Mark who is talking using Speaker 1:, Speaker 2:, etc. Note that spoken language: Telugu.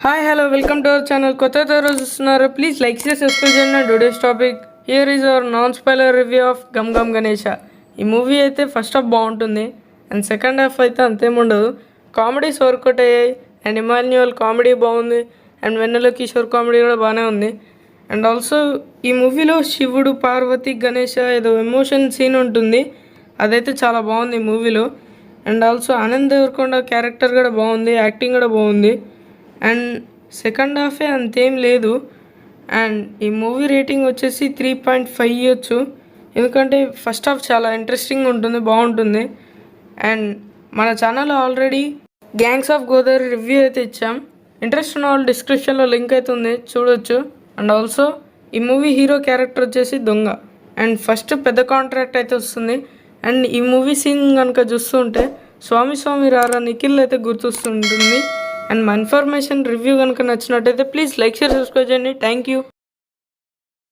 Speaker 1: Hi, hello, welcome to our channel. కొత్త రోజు చూస్తున్నారు ప్లీజ్ లైక్ చేసి సబ్స్క్రైబ్ చేయండి. Today's topic here is our non spoiler review of Gam Gam Ganesha. ఈ మూవీ అయితే ఫస్ట్ హాఫ్ బాగుంటుంది అండ్ సెకండ్ హాఫ్ అయితే అంతేముండదు. కామెడీస్ వర్కౌట్ అయ్యాయి అండ్ ఇమాన్యువల్ కామెడీ బాగుంది అండ్ వెన్నెల కిషోర్ కామెడీ కూడా బాగానే ఉంది. అండ్ ఆల్సో ఈ మూవీలో శివుడు పార్వతి గణేష ఏదో ఎమోషన్ సీన్ ఉంటుంది, అదైతే చాలా బాగుంది ఈ మూవీలో. And also Anand Devarakonda character కూడా బాగుంది, యాక్టింగ్ కూడా బాగుంది. అండ్ సెకండ్ హాఫే అంతేం లేదు. అండ్ ఈ మూవీ రేటింగ్ వచ్చేసి 3.5 ఇవ్వచ్చు, ఎందుకంటే ఫస్ట్ హాఫ్ చాలా ఇంట్రెస్టింగ్ ఉంటుంది, బాగుంటుంది. అండ్ మన ఛానల్లో already gangs of Godavari review అయితే ఇచ్చాం, ఇంట్రెస్ట్ ఉన్న వాళ్ళు డిస్క్రిప్షన్లో లింక్ అయితే ఉంది, చూడొచ్చు. అండ్ ఆల్సో ఈ మూవీ హీరో క్యారెక్టర్ వచ్చేసి దొంగ అండ్ ఫస్ట్ పెద్ద కాంట్రాక్ట్ అయితే వస్తుంది. అండ్ ఈ మూవీ సీన్ కనుక చూస్తుంటే స్వామి స్వామి రారా నిఖిల్ అయితే గుర్తొస్తుంటుంది. అండ్ మా ఇన్ఫర్మేషన్ రివ్యూ కనుక నచ్చినట్టయితే ప్లీజ్ లైక్ షేర్ సబ్స్క్రైబ్ చేయండి. Thank you.